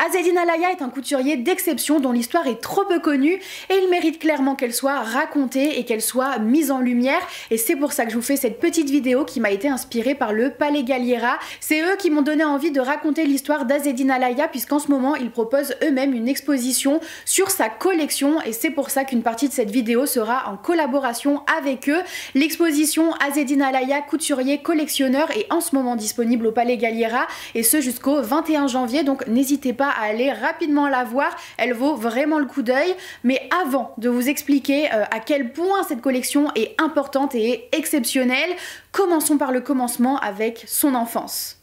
Azzedine Alaïa est un couturier d'exception dont l'histoire est trop peu connue et il mérite clairement qu'elle soit racontée et qu'elle soit mise en lumière, et c'est pour ça que je vous fais cette petite vidéo qui m'a été inspirée par le Palais Galliera. C'est eux qui m'ont donné envie de raconter l'histoire d'Azzedine Alaïa, puisqu'en ce moment ils proposent eux-mêmes une exposition sur sa collection, et c'est pour ça qu'une partie de cette vidéo sera en collaboration avec eux. L'exposition Azzedine Alaïa, couturier collectionneur, est en ce moment disponible au Palais Galliera, et ce jusqu'au 21 janvier, donc n'hésitez pas à aller rapidement la voir, elle vaut vraiment le coup d'œil. Mais avant de vous expliquer à quel point cette collection est importante et exceptionnelle, commençons par le commencement avec son enfance.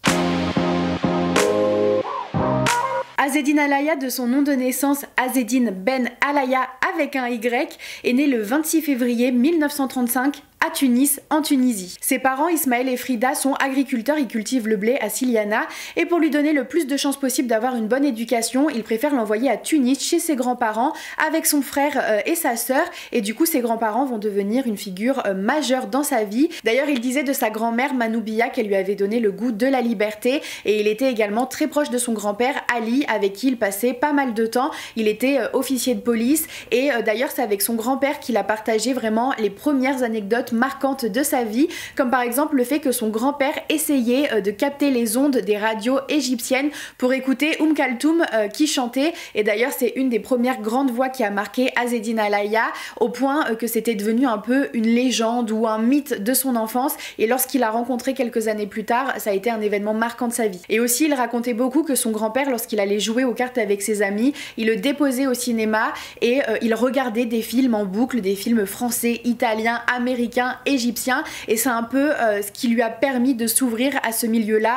Azzedine Alaïa, de son nom de naissance Azzedine Ben Alaïa avec un Y, est née le 26 février 1935 à Tunis, en Tunisie. Ses parents, Ismaël et Frida, sont agriculteurs, ils cultivent le blé à Siliana, et pour lui donner le plus de chances possible d'avoir une bonne éducation, ils préfèrent l'envoyer à Tunis chez ses grands-parents avec son frère et sa sœur, et du coup ses grands-parents vont devenir une figure majeure dans sa vie. D'ailleurs, il disait de sa grand-mère Manoubia qu'elle lui avait donné le goût de la liberté, et il était également très proche de son grand-père Ali, avec qui il passait pas mal de temps. Il était officier de police, et d'ailleurs c'est avec son grand-père qu'il a partagé vraiment les premières anecdotes marquantes de sa vie, comme par exemple le fait que son grand-père essayait de capter les ondes des radios égyptiennes pour écouter Kaltoum qui chantait, et d'ailleurs c'est une des premières grandes voix qui a marqué Azzedine Alaïa, au point que c'était devenu un peu une légende ou un mythe de son enfance, et lorsqu'il l'a rencontré quelques années plus tard, ça a été un événement marquant de sa vie. Et aussi il racontait beaucoup que son grand-père, lorsqu'il allait jouer aux cartes avec ses amis, il le déposait au cinéma et il regardait des films en boucle, des films français, italiens, américains, égyptien, et c'est un peu ce qui lui a permis de s'ouvrir à ce milieu-là,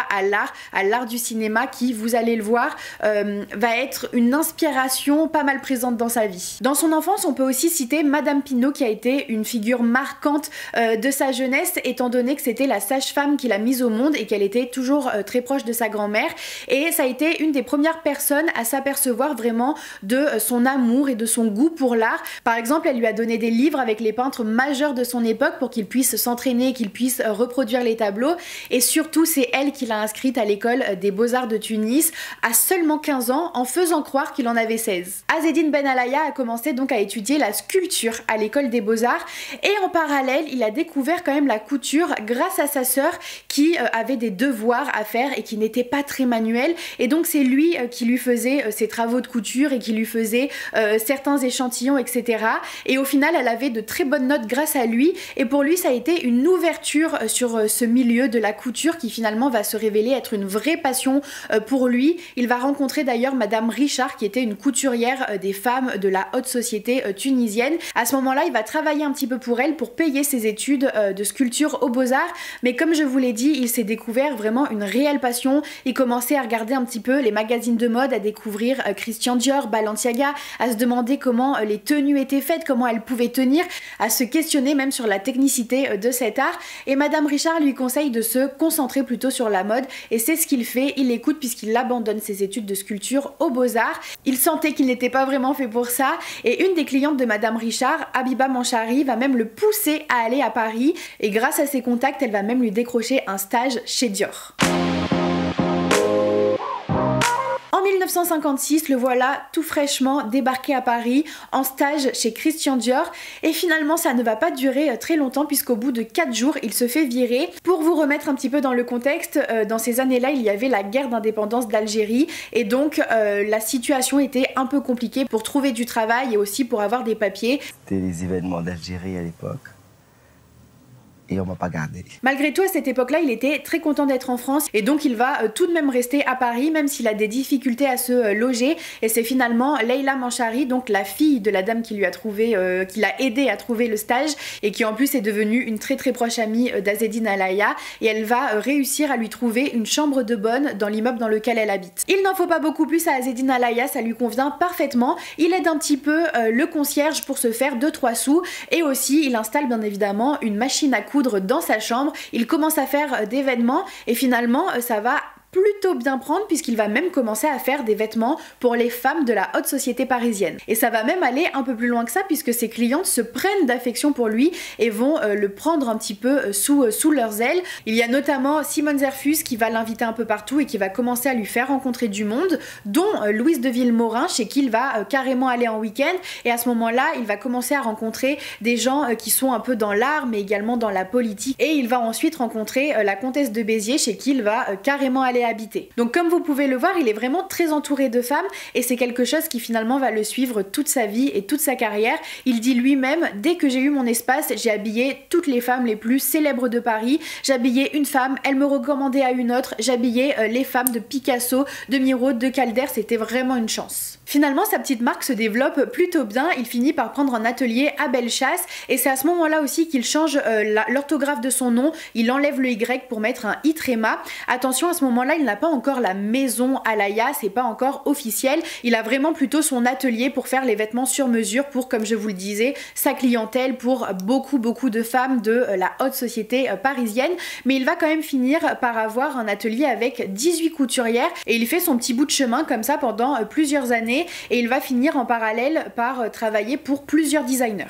à l'art du cinéma qui, vous allez le voir, va être une inspiration pas mal présente dans sa vie. Dans son enfance, on peut aussi citer Madame Pinault, qui a été une figure marquante de sa jeunesse, étant donné que c'était la sage-femme qui l'a mise au monde et qu'elle était toujours très proche de sa grand-mère, et ça a été une des premières personnes à s'apercevoir vraiment de son amour et de son goût pour l'art. Par exemple, elle lui a donné des livres avec les peintres majeurs de son époque pour qu'il puisse s'entraîner, qu'il puisse reproduire les tableaux, et surtout c'est elle qui l'a inscrite à l'école des Beaux-Arts de Tunis à seulement 15 ans, en faisant croire qu'il en avait 16. Azzedine Ben Alaïa a commencé donc à étudier la sculpture à l'école des Beaux-Arts, et en parallèle il a découvert quand même la couture grâce à sa sœur qui avait des devoirs à faire et qui n'était pas très manuel, et donc c'est lui qui lui faisait ses travaux de couture et qui lui faisait certains échantillons, etc. Et au final elle avait de très bonnes notes grâce à lui, et pour lui ça a été une ouverture sur ce milieu de la couture qui finalement va se révéler être une vraie passion pour lui. Il va rencontrer d'ailleurs Madame Richard, qui était une couturière des femmes de la haute société tunisienne. À ce moment-là, il va travailler un petit peu pour elle pour payer ses études de sculpture aux Beaux-Arts, mais comme je vous l'ai dit, il s'est découvert vraiment une réelle passion. Il commençait à regarder un petit peu les magazines de mode, à découvrir Christian Dior, Balenciaga, à se demander comment les tenues étaient faites, comment elles pouvaient tenir, à se questionner même sur la technicité de cet art, et Madame Richard lui conseille de se concentrer plutôt sur la mode, et c'est ce qu'il fait. Il l'écoute puisqu'il abandonne ses études de sculpture aux Beaux-Arts. Il sentait qu'il n'était pas vraiment fait pour ça, et une des clientes de Madame Richard, Habiba Manchari, va même le pousser à aller à Paris, et grâce à ses contacts, elle va même lui décrocher un stage chez Dior. En 1956, le voilà tout fraîchement débarqué à Paris en stage chez Christian Dior, et finalement ça ne va pas durer très longtemps puisqu'au bout de 4 jours il se fait virer. Pour vous remettre un petit peu dans le contexte, dans ces années-là il y avait la guerre d'indépendance d'Algérie, et donc la situation était un peu compliquée pour trouver du travail et aussi pour avoir des papiers. C'était les événements d'Algérie à l'époque. Et on m'a pas gardé. Malgré tout, à cette époque-là, il était très content d'être en France, et donc il va tout de même rester à Paris, même s'il a des difficultés à se loger. Et c'est finalement Leila Manchari, donc la fille de la dame qui lui a trouvé, qui l'a aidé à trouver le stage, et qui en plus est devenue une très très proche amie d'Azzedine Alaïa, et elle va réussir à lui trouver une chambre de bonne dans l'immeuble dans lequel elle habite. Il n'en faut pas beaucoup plus à Azzedine Alaïa, ça lui convient parfaitement. Il aide un petit peu le concierge pour se faire 2-3 sous, et aussi il installe bien évidemment une machine à coudre dans sa chambre. Il commence à faire d'événements, et finalement ça va plutôt bien prendre puisqu'il va même commencer à faire des vêtements pour les femmes de la haute société parisienne. Et ça va même aller un peu plus loin que ça puisque ses clientes se prennent d'affection pour lui et vont le prendre un petit peu sous leurs ailes. Il y a notamment Simone Zerfus qui va l'inviter un peu partout et qui va commencer à lui faire rencontrer du monde, dont Louise de Villemorin chez qui il va carrément aller en week-end. Et à ce moment-là, il va commencer à rencontrer des gens qui sont un peu dans l'art mais également dans la politique. Et il va ensuite rencontrer la comtesse de Béziers chez qui il va carrément aller habiter. Donc comme vous pouvez le voir, il est vraiment très entouré de femmes et c'est quelque chose qui finalement va le suivre toute sa vie et toute sa carrière. Il dit lui-même: dès que j'ai eu mon espace, j'ai habillé toutes les femmes les plus célèbres de Paris. J'habillais une femme, elle me recommandait à une autre, j'habillais les femmes de Picasso, de Miro, de Calder, c'était vraiment une chance. Finalement, sa petite marque se développe plutôt bien, il finit par prendre un atelier à Bellechasse et c'est à ce moment-là aussi qu'il change l'orthographe de son nom, il enlève le Y pour mettre un I tréma. Attention, à ce moment-là, il n'a pas encore la maison Alaïa, c'est pas encore officiel, il a vraiment plutôt son atelier pour faire les vêtements sur mesure pour, comme je vous le disais, sa clientèle, pour beaucoup de femmes de la haute société parisienne, mais il va quand même finir par avoir un atelier avec 18 couturières et il fait son petit bout de chemin comme ça pendant plusieurs années et il va finir en parallèle par travailler pour plusieurs designers.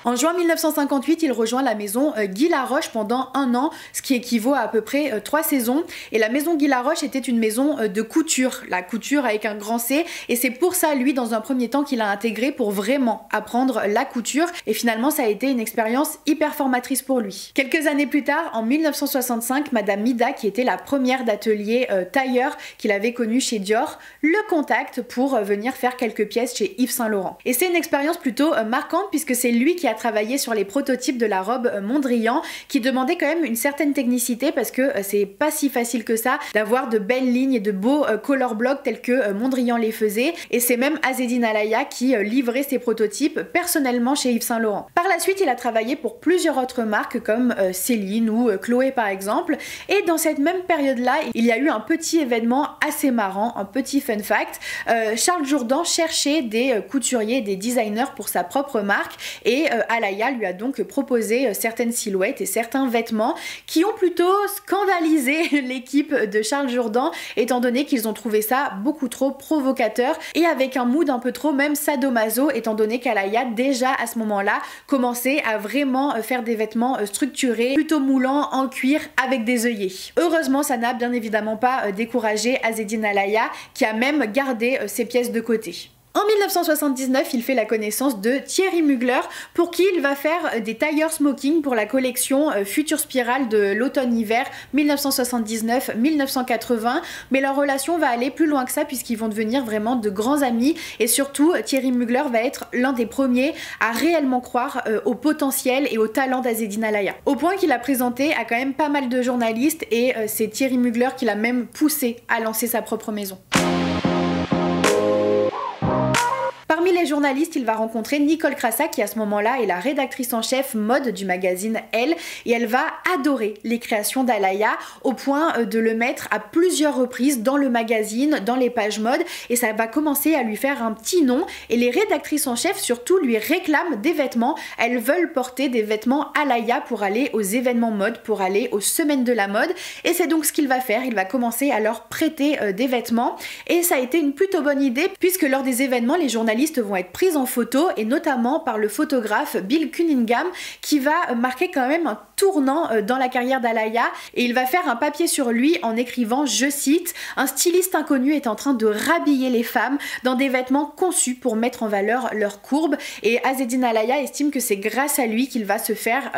En juin 1958, il rejoint la maison Guy Laroche pendant un an, ce qui équivaut à peu près 3 saisons. Et la maison Guy Laroche était une maison de couture, la couture avec un grand C. Et c'est pour ça, lui, dans un premier temps, qu'il a intégré pour vraiment apprendre la couture. Et finalement, ça a été une expérience hyper formatrice pour lui. Quelques années plus tard, en 1965, Madame Mida, qui était la première d'atelier tailleur qu'il avait connue chez Dior, le contacte pour venir faire quelques pièces chez Yves Saint Laurent. Et c'est une expérience plutôt marquante puisque c'est lui qui a travaillé sur les prototypes de la robe Mondrian qui demandait quand même une certaine technicité parce que c'est pas si facile que ça d'avoir de belles lignes et de beaux color blocks tels que Mondrian les faisait et c'est même Azzedine Alaïa qui livrait ses prototypes personnellement chez Yves Saint Laurent. Par la suite, il a travaillé pour plusieurs autres marques comme Céline ou Chloé par exemple et dans cette même période-là, il y a eu un petit événement assez marrant, un petit fun fact. Charles Jourdan cherchait des couturiers, des designers pour sa propre marque et Alaïa lui a donc proposé certaines silhouettes et certains vêtements qui ont plutôt scandalisé l'équipe de Charles Jourdan étant donné qu'ils ont trouvé ça beaucoup trop provocateur et avec un mood un peu trop même sadomaso étant donné qu'Alaïa déjà à ce moment-là commençait à vraiment faire des vêtements structurés, plutôt moulants en cuir avec des œillets. Heureusement, ça n'a bien évidemment pas découragé Azzedine Alaïa qui a même gardé ses pièces de côté. En 1979, il fait la connaissance de Thierry Mugler pour qui il va faire des tailleurs smoking pour la collection Future Spiral de l'automne-hiver 1979-1980, mais leur relation va aller plus loin que ça puisqu'ils vont devenir vraiment de grands amis et surtout Thierry Mugler va être l'un des premiers à réellement croire au potentiel et au talent d'Azzedine Alaïa. Au point qu'il a présenté à quand même pas mal de journalistes et c'est Thierry Mugler qui l'a même poussé à lancer sa propre maison. Parmi les journalistes, il va rencontrer Nicole Crassa qui à ce moment-là est la rédactrice en chef mode du magazine Elle et elle va adorer les créations d'Alaïa au point de le mettre à plusieurs reprises dans le magazine, dans les pages mode et ça va commencer à lui faire un petit nom et les rédactrices en chef surtout lui réclament des vêtements, elles veulent porter des vêtements Alaïa pour aller aux événements mode, pour aller aux semaines de la mode et c'est donc ce qu'il va faire, il va commencer à leur prêter des vêtements et ça a été une plutôt bonne idée puisque lors des événements les journalistes vont être prises en photo et notamment par le photographe Bill Cunningham qui va marquer quand même un tournant dans la carrière d'Alaïa et il va faire un papier sur lui en écrivant, je cite, un styliste inconnu est en train de rhabiller les femmes dans des vêtements conçus pour mettre en valeur leurs courbes et Azzedine Alaïa estime que c'est grâce à lui qu'il va se faire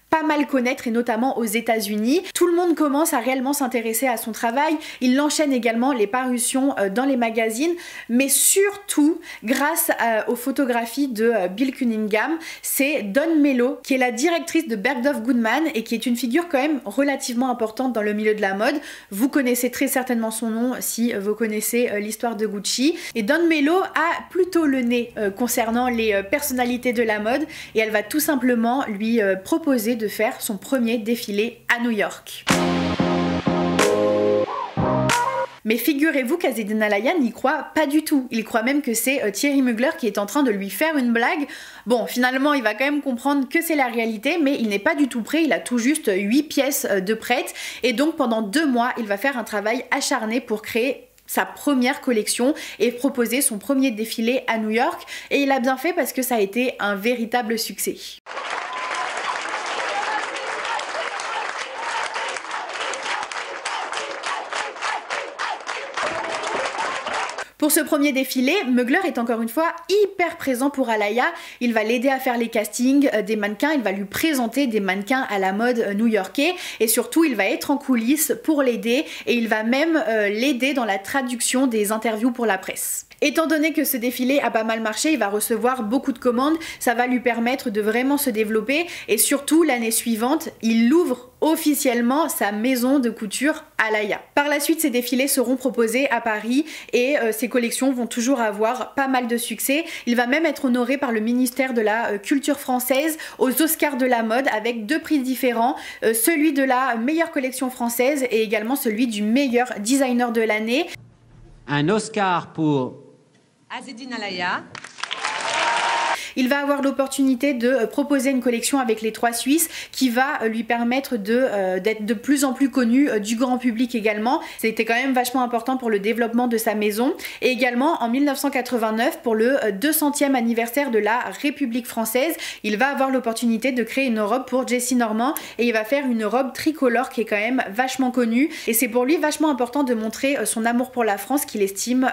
pas mal connaître et notamment aux États-Unis. Tout le monde commence à réellement s'intéresser à son travail, il enchaîne également les parutions dans les magazines, mais surtout grâce aux photographies de Bill Cunningham, c'est Dawn Mello qui est la directrice de Bergdorf Goodman et qui est une figure quand même relativement importante dans le milieu de la mode. Vous connaissez très certainement son nom si vous connaissez l'histoire de Gucci. Et Dawn Mello a plutôt le nez concernant les personnalités de la mode et elle va tout simplement lui proposer de faire son premier défilé à New York. Mais figurez-vous qu'Azzedine Alaïa n'y croit pas du tout. Il croit même que c'est Thierry Mugler qui est en train de lui faire une blague. Bon, finalement, il va quand même comprendre que c'est la réalité, mais il n'est pas du tout prêt. Il a tout juste 8 pièces de prêtes. Et donc, pendant 2 mois, il va faire un travail acharné pour créer sa première collection et proposer son premier défilé à New York. Et il a bien fait parce que ça a été un véritable succès. Pour ce premier défilé, Mugler est encore une fois hyper présent pour Alaïa. Il va l'aider à faire les castings des mannequins, il va lui présenter des mannequins à la mode new-yorkais et surtout il va être en coulisses pour l'aider et il va même l'aider dans la traduction des interviews pour la presse. Étant donné que ce défilé a pas mal marché, il va recevoir beaucoup de commandes, ça va lui permettre de vraiment se développer et surtout l'année suivante, il ouvre officiellement sa maison de couture Alaïa. Par la suite, ces défilés seront proposés à Paris et ces collections vont toujours avoir pas mal de succès. Il va même être honoré par le ministère de la Culture française aux Oscars de la mode avec 2 prix différents, celui de la meilleure collection française et également celui du meilleur designer de l'année. Un Oscar pour Azzedine Alaïa. Il va avoir l'opportunité de proposer une collection avec les 3 Suisses qui va lui permettre d'être de plus en plus connu du grand public également. C'était quand même vachement important pour le développement de sa maison. Et également en 1989, pour le 200e anniversaire de la République française, il va avoir l'opportunité de créer une robe pour Jessie Normand et il va faire une robe tricolore qui est quand même vachement connue. Et c'est pour lui vachement important de montrer son amour pour la France qu'il estime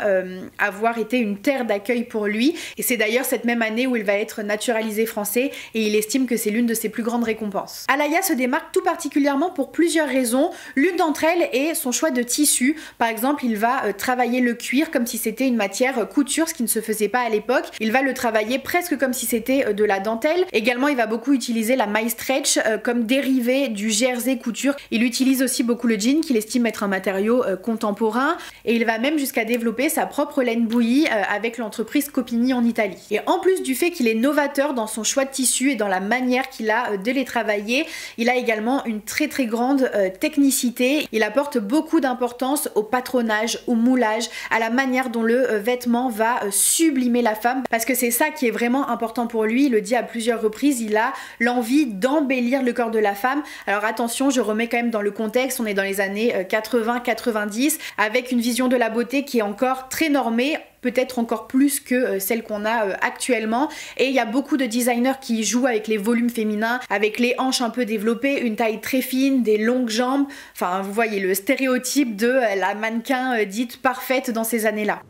avoir été une terre d'accueil pour lui. Et c'est d'ailleurs cette même année où il va être naturalisé français et il estime que c'est l'une de ses plus grandes récompenses. Alaïa se démarque tout particulièrement pour plusieurs raisons. L'une d'entre elles est son choix de tissu. Par exemple, il va travailler le cuir comme si c'était une matière couture, ce qui ne se faisait pas à l'époque. Il va le travailler presque comme si c'était de la dentelle. Également, il va beaucoup utiliser la maille stretch comme dérivé du jersey couture. Il utilise aussi beaucoup le jean qu'il estime être un matériau contemporain et il va même jusqu'à développer sa propre laine bouillie avec l'entreprise Copini en Italie. Et en plus du fait qu'il est novateur dans son choix de tissu et dans la manière qu'il a de les travailler, il a également une très grande technicité. Il apporte beaucoup d'importance au patronage, au moulage, à la manière dont le vêtement va sublimer la femme, parce que c'est ça qui est vraiment important pour lui. Il le dit à plusieurs reprises, il a l'envie d'embellir le corps de la femme. Alors attention, je remets quand même dans le contexte, on est dans les années 80-90 avec une vision de la beauté qui est encore très normée, peut-être encore plus que celle qu'on a actuellement, et il y a beaucoup de designers qui jouent avec les volumes féminins, avec les hanches un peu développées, une taille très fine, des longues jambes, enfin vous voyez le stéréotype de la mannequin dite parfaite dans ces années-là.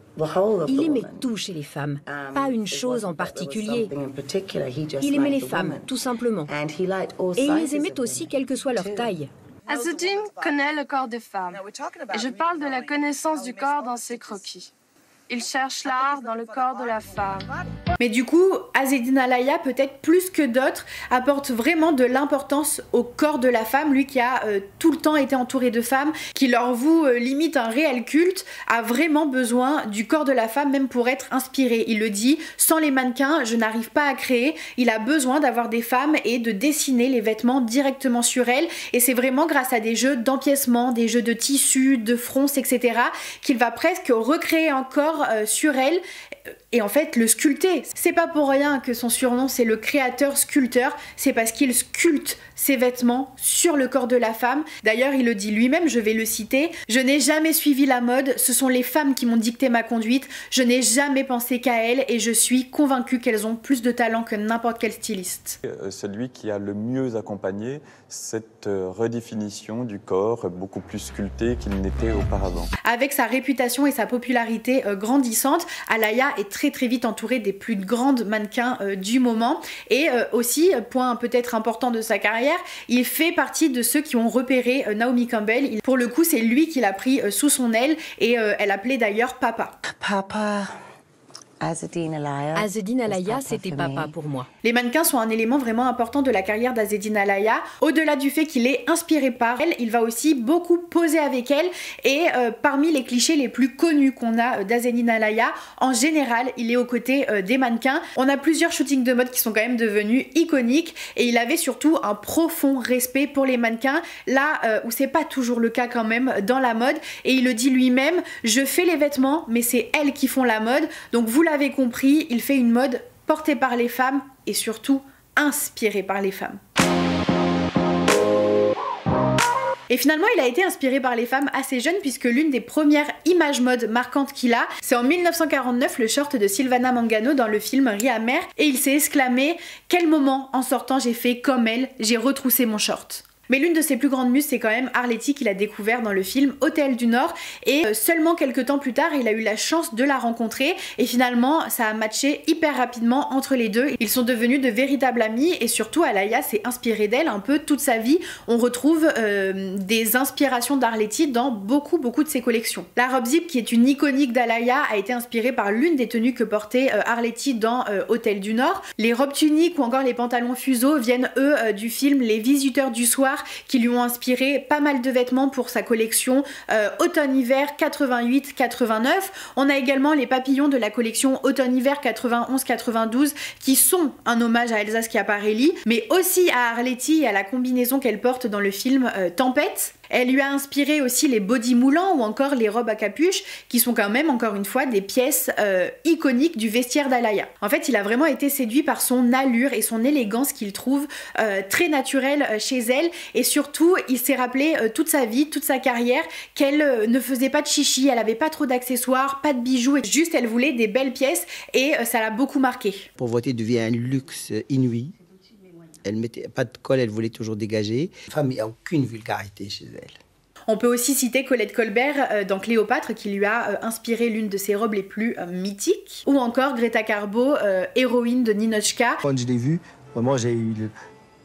Il aimait tout chez les femmes, pas une chose en particulier. Il aimait les femmes, tout simplement. Et il les aimait aussi quelle que soit leur taille. Azzedine connaît le corps des femmes. Et je parle de la connaissance du corps dans ses croquis. Il cherche l'art dans le corps de la femme. Mais du coup, Azzedine Alaïa, peut-être plus que d'autres, apporte vraiment de l'importance au corps de la femme. Lui qui a tout le temps été entouré de femmes, qui leur voue limite un réel culte, a vraiment besoin du corps de la femme même pour être inspiré. Il le dit, sans les mannequins, je n'arrive pas à créer. Il a besoin d'avoir des femmes et de dessiner les vêtements directement sur elles. Et c'est vraiment grâce à des jeux d'empiècement, des jeux de tissus, de fronces, etc. qu'il va presque recréer encore sur elle et en fait le sculpter. C'est pas pour rien que son surnom c'est le créateur sculpteur, c'est parce qu'il sculpte ses vêtements sur le corps de la femme. D'ailleurs il le dit lui-même, je vais le citer: je n'ai jamais suivi la mode, ce sont les femmes qui m'ont dicté ma conduite, je n'ai jamais pensé qu'à elles et je suis convaincue qu'elles ont plus de talent que n'importe quel styliste. Celui qui a le mieux accompagné cette redéfinition du corps beaucoup plus sculpté qu'il n'était auparavant. Avec sa réputation et sa popularité grandissante, Alaïa est très vite entourée des plus grandes mannequins du moment et aussi, point peut-être important de sa carrière, il fait partie de ceux qui ont repéré Naomi Campbell. Pour le coup, c'est lui qui l'a pris sous son aile et elle appelait d'ailleurs Papa. Papa, Azzedine Alaïa, c'était papa pour moi. Les mannequins sont un élément vraiment important de la carrière d'Azzedine Alaïa. Au-delà du fait qu'il est inspiré par elle, il va aussi beaucoup poser avec elle. Et parmi les clichés les plus connus qu'on a d'Azzedine Alaïa, en général, il est aux côtés des mannequins. On a plusieurs shootings de mode qui sont quand même devenus iconiques. Et il avait surtout un profond respect pour les mannequins, là où c'est pas toujours le cas quand même dans la mode. Et il le dit lui-même, je fais les vêtements, mais c'est elles qui font la mode. Donc vous l'avez compris, il fait une mode portée par les femmes et surtout inspirée par les femmes. Et finalement, il a été inspiré par les femmes assez jeunes puisque l'une des premières images mode marquantes qu'il a, c'est en 1949 le short de Silvana Mangano dans le film Ria Mère et il s'est exclamé « Quel moment en sortant j'ai fait comme elle, j'ai retroussé mon short ». Mais l'une de ses plus grandes muses, c'est quand même Arletty qu'il a découvert dans le film Hôtel du Nord. Et seulement quelques temps plus tard, il a eu la chance de la rencontrer. Et finalement, ça a matché hyper rapidement entre les deux. Ils sont devenus de véritables amis. Et surtout, Alaïa s'est inspirée d'elle un peu toute sa vie. On retrouve des inspirations d'Arletty dans beaucoup de ses collections. La robe zip, qui est une iconique d'Alaïa, a été inspirée par l'une des tenues que portait Arletty dans Hôtel du Nord. Les robes tuniques ou encore les pantalons fuseaux viennent, eux, du film Les Visiteurs du Soir, qui lui ont inspiré pas mal de vêtements pour sa collection automne-hiver 88-89. On a également les papillons de la collection automne-hiver 91-92 qui sont un hommage à Elsa Schiaparelli, mais aussi à Arletty et à la combinaison qu'elle porte dans le film Tempête. Elle lui a inspiré aussi les bodys moulants ou encore les robes à capuche qui sont quand même encore une fois des pièces iconiques du vestiaire d'Alaïa. En fait, il a vraiment été séduit par son allure et son élégance qu'il trouve très naturelle chez elle et surtout il s'est rappelé toute sa vie, toute sa carrière qu'elle ne faisait pas de chichi, elle avait pas trop d'accessoires, pas de bijoux, et juste elle voulait des belles pièces et ça l'a beaucoup marqué. La pauvreté devient un luxe inouï. Elle mettait pas de col, elle voulait toujours dégager. La femme, il n'y a aucune vulgarité chez elle. On peut aussi citer Colette Colbert dans Cléopâtre qui lui a inspiré l'une de ses robes les plus mythiques. Ou encore Greta Garbo, héroïne de Ninotchka. Quand je l'ai vue, vraiment j'ai eu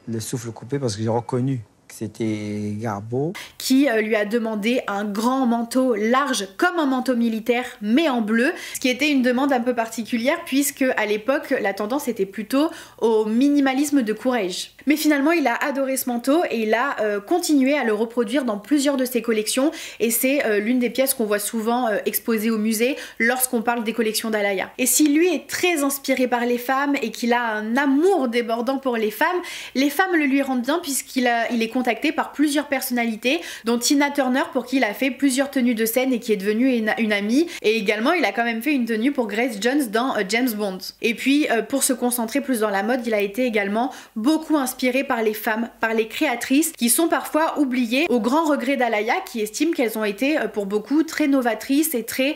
le souffle coupé parce que j'ai reconnu que c'était Garbo. Qui lui a demandé un grand manteau large comme un manteau militaire mais en bleu, ce qui était une demande un peu particulière puisque à l'époque la tendance était plutôt au minimalisme de Courrèges. Mais finalement il a adoré ce manteau et il a continué à le reproduire dans plusieurs de ses collections et c'est l'une des pièces qu'on voit souvent exposées au musée lorsqu'on parle des collections d'Alaïa. Et si lui est très inspiré par les femmes et qu'il a un amour débordant pour les femmes le lui rendent bien puisqu'il est contacté par plusieurs personnalités dont Tina Turner pour qui il a fait plusieurs tenues de scène et qui est devenue une amie, et également il a quand même fait une tenue pour Grace Jones dans James Bond. Et puis pour se concentrer plus dans la mode, il a été également beaucoup inspiré par les femmes, par les créatrices qui sont parfois oubliées au grand regret d'Alaïa qui estime qu'elles ont été pour beaucoup très novatrices et très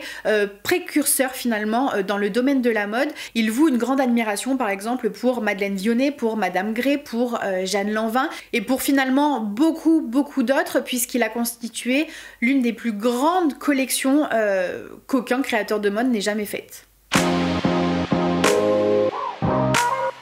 précurseurs finalement dans le domaine de la mode. Il voue une grande admiration par exemple pour Madeleine Vionnet, pour Madame Grey, pour Jeanne Lanvin et pour finalement beaucoup d'autres puisqu'il a constitué l'une des plus grandes collections qu'aucun créateur de mode n'ait jamais faite.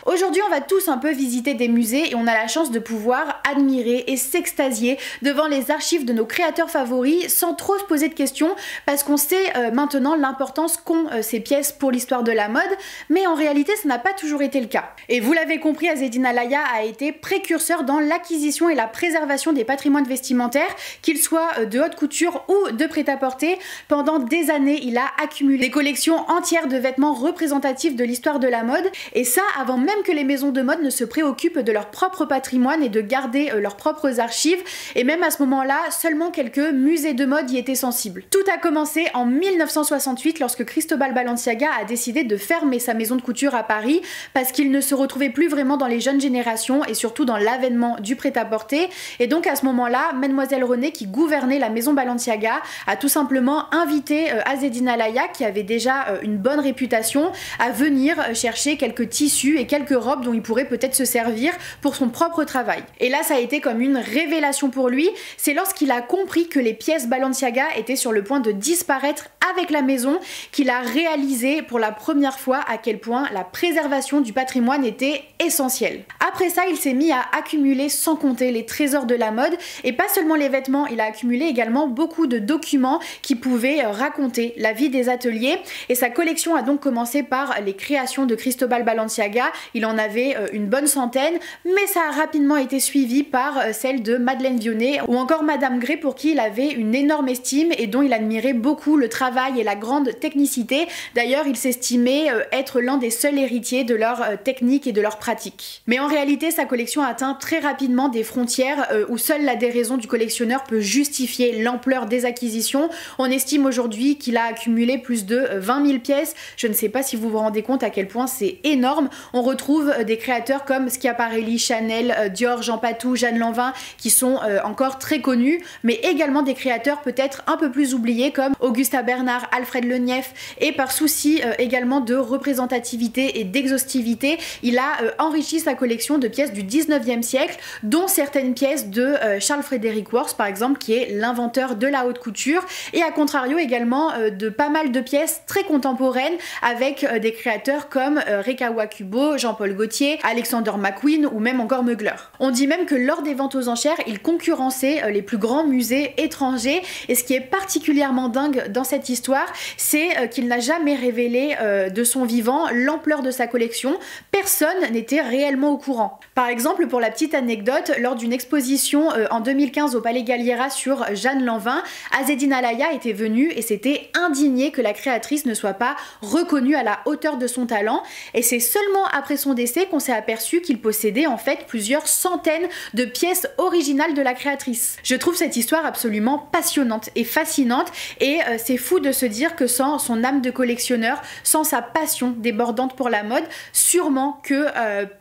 Aujourd'hui, on va tous un peu visiter des musées et on a la chance de pouvoir admirer et s'extasier devant les archives de nos créateurs favoris sans trop se poser de questions parce qu'on sait maintenant l'importance qu'ont ces pièces pour l'histoire de la mode, mais en réalité ça n'a pas toujours été le cas. Et vous l'avez compris, Azzedine Alaïa a été précurseur dans l'acquisition et la préservation des patrimoines vestimentaires, qu'ils soient de haute couture ou de prêt-à-porter. Pendant des années, il a accumulé des collections entières de vêtements représentatifs de l'histoire de la mode et ça avant même que les maisons de mode ne se préoccupent de leur propre patrimoine et de garder leurs propres archives, et même à ce moment-là, seulement quelques musées de mode y étaient sensibles. Tout a commencé en 1968 lorsque Cristobal Balenciaga a décidé de fermer sa maison de couture à Paris parce qu'il ne se retrouvait plus vraiment dans les jeunes générations et surtout dans l'avènement du prêt-à-porter, et donc à ce moment-là, Mademoiselle Renée qui gouvernait la maison Balenciaga a tout simplement invité Azzedine Alaïa qui avait déjà une bonne réputation à venir chercher quelques tissus et quelques robes dont il pourrait peut-être se servir pour son propre travail. Et là, ça a été comme une révélation pour lui. C'est lorsqu'il a compris que les pièces Balenciaga étaient sur le point de disparaître avec la maison qu'il a réalisé pour la première fois à quel point la préservation du patrimoine était essentielle. Après ça, il s'est mis à accumuler sans compter les trésors de la mode, et pas seulement les vêtements, il a accumulé également beaucoup de documents qui pouvaient raconter la vie des ateliers, et sa collection a donc commencé par les créations de Cristobal Balenciaga. Il en avait une bonne centaine, mais ça a rapidement été suivi par celle de Madeleine Vionnet ou encore Madame Grey, pour qui il avait une énorme estime et dont il admirait beaucoup le travail et la grande technicité. D'ailleurs, il s'estimait être l'un des seuls héritiers de leur technique et de leur pratique. Mais en réalité, sa collection a atteint très rapidement des frontières où seule la déraison du collectionneur peut justifier l'ampleur des acquisitions. On estime aujourd'hui qu'il a accumulé plus de 20 000 pièces. Je ne sais pas si vous vous rendez compte à quel point c'est énorme. On retrouve des créateurs comme Schiaparelli, Chanel, Dior, Jean Patou, Jeanne Lanvin qui sont encore très connus, mais également des créateurs peut-être un peu plus oubliés comme Augusta Bernard, Alfred Le Nief, et par souci également de représentativité et d'exhaustivité, il a enrichi sa collection de pièces du 19e siècle, dont certaines pièces de Charles Frederick Worth par exemple, qui est l'inventeur de la haute couture, et à contrario également de pas mal de pièces très contemporaines avec des créateurs comme Reka Wakubo, Jean-Paul Gaultier, Alexander McQueen ou même encore Mugler. On dit même que lors des ventes aux enchères, il concurrençait les plus grands musées étrangers, et ce qui est particulièrement dingue dans cette histoire, c'est qu'il n'a jamais révélé de son vivant l'ampleur de sa collection. Personne n'était réellement au courant. Par exemple, pour la petite anecdote, lors d'une exposition en 2015 au Palais Galliera sur Jeanne Lanvin, Azzedine Alaïa était venue et s'était indignée que la créatrice ne soit pas reconnue à la hauteur de son talent, et c'est seulement après son décès qu'on s'est aperçu qu'il possédait en fait plusieurs centaines de pièces originales de la créatrice. Je trouve cette histoire absolument passionnante et fascinante, et c'est fou de se dire que sans son âme de collectionneur, sans sa passion débordante pour la mode, sûrement que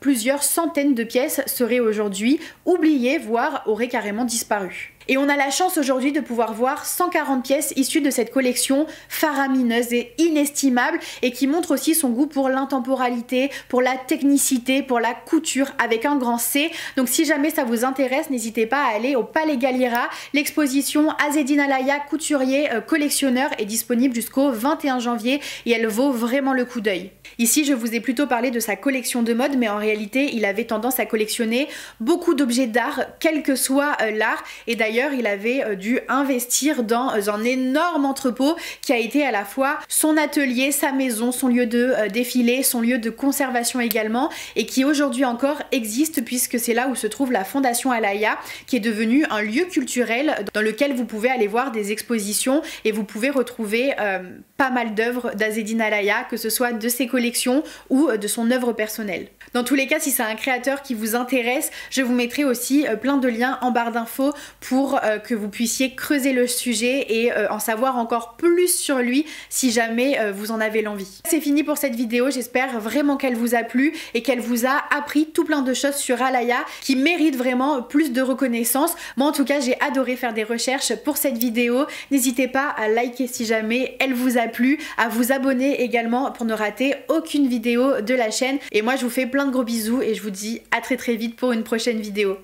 plusieurs centaines de pièces seraient aujourd'hui oubliées, voire auraient carrément disparu. Et on a la chance aujourd'hui de pouvoir voir 140 pièces issues de cette collection faramineuse et inestimable, et qui montre aussi son goût pour l'intemporalité, pour la technicité, pour la couture avec un grand C. Donc si jamais ça vous intéresse, n'hésitez pas à aller au Palais Galliera. L'exposition Azzedine Alaïa couturier collectionneur est disponible jusqu'au 21 janvier et elle vaut vraiment le coup d'œil. Ici, je vous ai plutôt parlé de sa collection de mode, mais en réalité, il avait tendance à collectionner beaucoup d'objets d'art, quel que soit l'art, et d'ailleurs il avait dû investir dans un énorme entrepôt qui a été à la fois son atelier, sa maison, son lieu de défilé, son lieu de conservation également, et qui aujourd'hui encore existe puisque c'est là où se trouve la Fondation Alaïa, qui est devenue un lieu culturel dans lequel vous pouvez aller voir des expositions et vous pouvez retrouver pas mal d'œuvres d'Azzedine Alaïa, que ce soit de ses collections ou de son œuvre personnelle. Dans tous les cas, si c'est un créateur qui vous intéresse, je vous mettrai aussi plein de liens en barre d'infos pour que vous puissiez creuser le sujet et en savoir encore plus sur lui si jamais vous en avez l'envie. C'est fini pour cette vidéo, j'espère vraiment qu'elle vous a plu et qu'elle vous a appris tout plein de choses sur Alaïa qui méritent vraiment plus de reconnaissance. Moi en tout cas, j'ai adoré faire des recherches pour cette vidéo. N'hésitez pas à liker si jamais elle vous a plu, à vous abonner également pour ne rater aucune vidéo de la chaîne. Et moi je vous fais plein de gros bisous et je vous dis à très vite pour une prochaine vidéo.